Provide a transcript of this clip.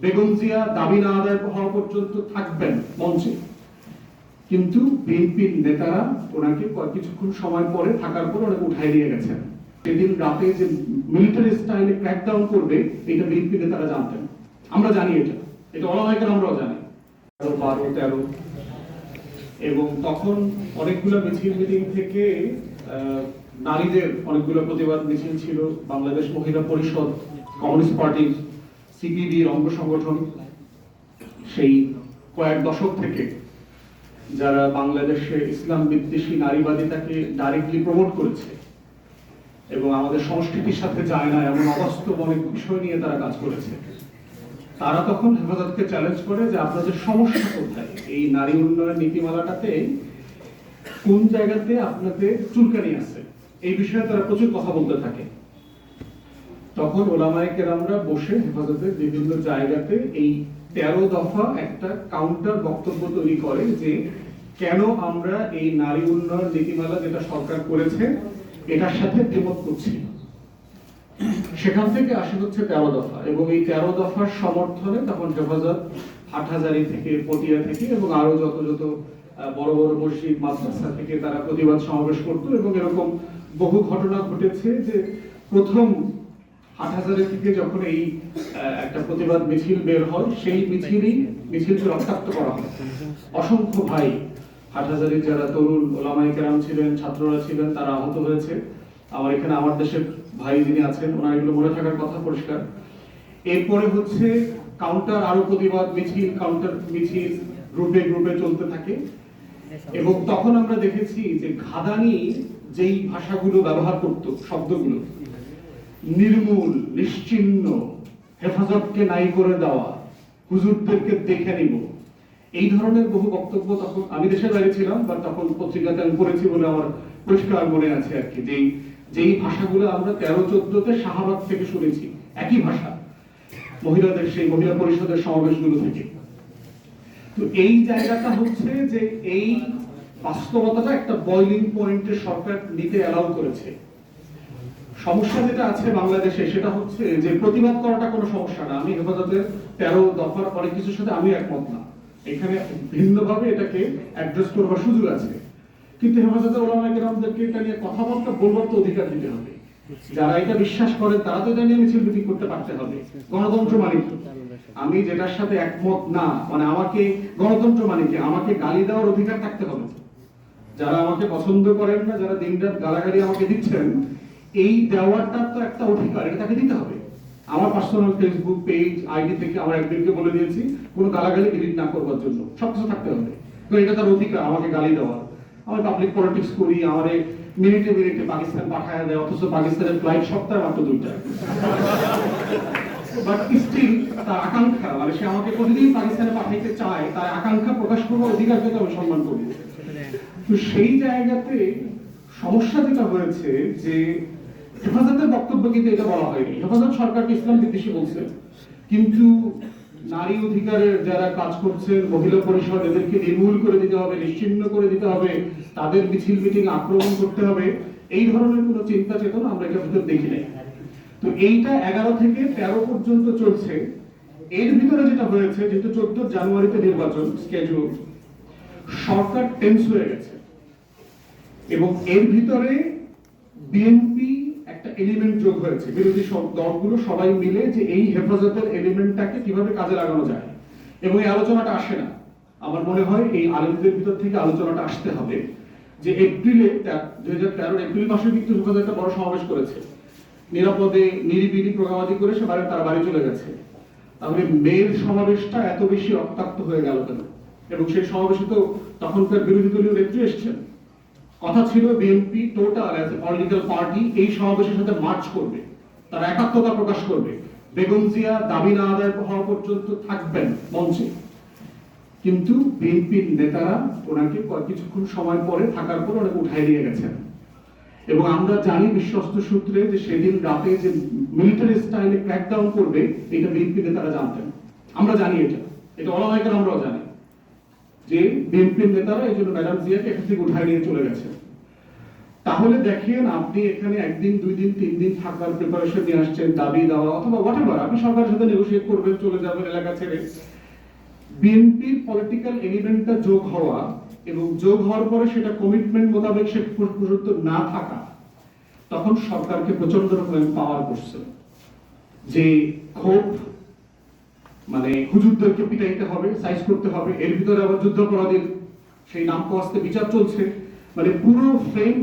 বেগম জিয়া দাবি না আদায় হওয়া পর্যন্ত থাকবেন মঞ্চে, কিন্তু বিএনপির নেতারা ওনাকে কিছুক্ষণ সময় পরে থাকার পর ওনাকে উঠাই নিয়ে গেছেন। সেদিন রাতে যে মিলিটারি স্টাইলে ক্র্যাকডাউন করবে এটা বিএনপি নেতারা জানতেন, আমরা জানি, এটা অনায়কের আমরাও জানি। 12, 13 এবং তখন অনেকগুলো মিছিল মিটিং থেকে নারীদের অনেকগুলো প্রতিবাদ মিছিল ছিল। বাংলাদেশ মহিলা পরিষদ, কমিউনিস্ট পার্টি, সিপিবির অঙ্গ সংগঠন সেই কয়েক দশক থেকে যারা বাংলাদেশে ইসলাম বিদ্বেষী নারীবাদিতাকে ডাইরেক্টলি প্রমোট করেছে এবং আমাদের সংস্কৃতির সাথে যায় না এমন অবাস্তব অনেক বিষয় নিয়ে তারা কাজ করেছে, তারা তখন হেফাজতকে চ্যালেঞ্জ করে যে আপনাদের সমস্যা কোথায়, এই নারী উন্নয়ন নীতিমালাটাতে কোন জায়গাতে আপনাদের চুলকানি আছে, এই বিষয়ে তারা প্রচুর কথা বলতে থাকে। তখন ওলামায়ে কেরামরা বসে হেফাজতের বিভিন্ন জায়গাতে এই 13 দফা একটা কাউন্টার বক্তব্য তৈরি করে যে কেন আমরা এই নারী উন্নয়ন নীতিমালা যেটা সরকার করেছে এটার সাথে দ্বিমত করছি। সেখান থেকে আসে হচ্ছে 13 দফা, এবং এই 13 দফার সমর্থনে তখন হেফাজত হাটহাজারী থেকে, পটিয়া থেকে এবং আরো যত যত বড় বড় মসজিদ মাদ্রাসা থেকে তারা প্রতিবাদ সমাবেশ করতো। এবং এরকম বহু ঘটনা ঘটেছে যে প্রথম হাটহাজারী থেকে যখন এই একটা প্রতিবাদ মিছিল বের হয়, সেই মিছিলকে রক্তাক্ত করা হয়। অসংখ্য ভাই হাটহাজারীর যারা তরুণ ওলামায়ে কেরাম ছিলেন, ছাত্ররা ছিলেন, তারা আহত হয়েছে। আমার এখানে আমার দেশের ভাই যিনি আছেন ওনার এগুলো মনে থাকার কথা পরিষ্কার। এরপরে হচ্ছে কাউন্টার আরো প্রতিবাদ মিছিল, কাউন্টার মিছিল গ্রুপে গ্রুপে চলতে থাকে। এবং তখন আমরা দেখেছি যে ঘাদানি যেই ভাষাগুলো ব্যবহার করত, শব্দগুলো নির্মূল, নিশ্চিহ্ন, হেফাজতকে নাই করে দেওয়া, হুজুরদেরকে দেখে নিব, এই ধরনের বহু বক্তব্য তখন আমি দেশের বাইরে ছিলাম বা তখন পত্রিকাতে আমি পড়েছি বলে আমার পরিষ্কার মনে আছে আর কি, যেই ভাষাগুলো আমরা 13-14তে শাহবাগ থেকে শুনেছি, একই ভাষা মহিলাদের সেই মহিলা পরিষদের সমাবেশগুলো থেকে। তো এই জায়গাটা হচ্ছে যে এই বাস্তবতাটা একটা বয়লিং পয়েন্টে সরকার নিতে অ্যালাউ করেছে। সমস্যা যেটা আছে বাংলাদেশে সেটা হচ্ছে যে প্রতিবাদ করাটা কোনো সমস্যা না। আমি হেফাজতের 13 দফার অনেক কিছুর সাথে আমি একমত না, এখানে ভিন্নভাবে এটাকে অ্যাড্রেস করবার সুযোগ আছে, কিন্তু হেফাজতের ওলামায়ে কেরামদেরকে এটা নিয়ে কথাবার্তা বলবার তো অধিকার দিতে হবে। যারা এটা বিশ্বাস করেন তারা তো এটা নিয়ে মিছিল মিটিং করতে পারতে হবে। গণতন্ত্র মানে আমি যেটার সাথে একমত না, মানে আমাকে গণতন্ত্র মানে কি, আমাকে গালি দেওয়ার অধিকার থাকতে হবে। যারা আমাকে পছন্দ করেন না, যারা দিনরাত গালাগালি আমাকে দিচ্ছেন, এই দেওয়ারটা তো একটা অধিকার, এটা তাকে দিতে হবে। আমার পার্সোনাল ফেসবুক পেজ আইডি থেকে আমার একদিনকে বলে দিয়েছি কোনো গালাগালি ডিলিট না করবার জন্য, সবকিছু থাকতে হবে, তো এটা তার অধিকার আমাকে গালি দেওয়ার। আমি পাবলিক পলিটিক্স করি, আমার মিনিটে মিনিটে পাকিস্তান পাঠায় দেয়, অথচ পাকিস্তানের ফ্লাইট সপ্তাহে মাত্র 2টা। বাট স্টিল তার আকাঙ্ক্ষা, মানে সে আমাকে প্রতিদিন পাকিস্তানে পাঠাইতে চায়, তার আকাঙ্ক্ষা প্রকাশ করবার অধিকারকে তো আমি সম্মান করি। তো সেই জায়গাতে সমস্যা যেটা হয়েছে যে হেফাজতের বক্তব্য কিন্তু এটা বলা হয়নি। হেফাজত সরকারকে ইসলাম বিদ্বেষী বলছে, কিন্তু নারী অধিকারের যারা কাজ করছে, মহিলা পরিষদ, এদেরকে নির্মূল করে দিতে হবে, নিশ্চিহ্ন করে দিতে হবে, তাদের মিছিল মিটিং আক্রমণ করতে হবে, এই ধরনের কোনো চিন্তা চেতনা আমরা এটার ভিতর দেখি নাই। তো এইটা 11 থেকে 13 পর্যন্ত চলছে। এর ভিতরে যেটা হয়েছে, যেহেতু 14 জানুয়ারিতে নির্বাচন স্কেডিউল, সরকার টেন্স হয়ে গেছে এবং এর ভিতরে বিএনপি একটা এলিমেন্ট যোগ হয়েছে, বিরোধী সব দলগুলো সবাই মিলে যে এই হেফাজতের এলিমেন্টটাকে কিভাবে কাজে লাগানো যায়, এবং এই আলোচনাটা আসে না। আমার মনে হয় এই আলেমদের ভিতর থেকে আলোচনাটা আসতে হবে যে এপ্রিলে 2013 এপ্রিল মাসে কিন্তু হেফাজত একটা বড় সমাবেশ করেছে, নিরাপদে নিরিবিলি প্রোগ্রামাদি করে সে তারা বাড়ি চলে গেছে। তাহলে মেয়ের সমাবেশটা এত বেশি রক্তাক্ত হয়ে গেল কেন? এবং সেই সমাবেশে তো তখনকার বিরোধী দলীয় নেত্রী এসেছেন। কথা ছিল BNP total as a political party এই সমাবেশের সাথে মার্চ করবে, তারা একাত্মতা প্রকাশ করবে, বেগম জিয়া দাবি না আদায় হওয়া পর্যন্ত থাকবেন মঞ্চে, কিন্তু বিএনপির নেতারা ওনাকে কিছুক্ষণ সময় পরে থাকার পর ওনাকে উঠাই নিয়ে গেছেন। এবং আমরা জানি বিশ্বস্ত সূত্রে যে সেদিন রাতে যে মিলিটারি স্টাইলে ক্র্যাকডাউন করবে এটা বিএনপি নেতারা জানতেন, আমরা জানি, এটা অনায়কের আমরাও জানি যে বিএনপির নেতারা এই জন্য ম্যাডাম জিয়াকে এখান থেকে উঠাই নিয়ে চলে গেছে। তাহলে দেখেন আপনি এখানে একদিন, 2 দিন, 3 দিন থাকার প্রিপারেশন নিয়ে আসছেন, দাবি দেওয়া অথবা হোয়াটএভার, আপনি সরকারের সাথে নেগোশিয়েট করবেন, চলে যাবেন এলাকা ছেড়ে। বিএনপির পলিটিক্যাল এলিমেন্টটা যোগ হওয়া এবং যোগ হওয়ার পরে সেটা কমিটমেন্ট মোতাবেক সে পর্যন্ত না থাকা, তখন সরকারকে প্রচন্ড রকমের পাওয়ার করছে যে ক্ষোভ, মানে হুজুরদেরকে পিটাইতে হবে, সাইজ করতে হবে, এর ভিতরে আবার যুদ্ধাপরাধীর সেই নাম কস্তে বিচার চলছে, মানে পুরো ফ্রেম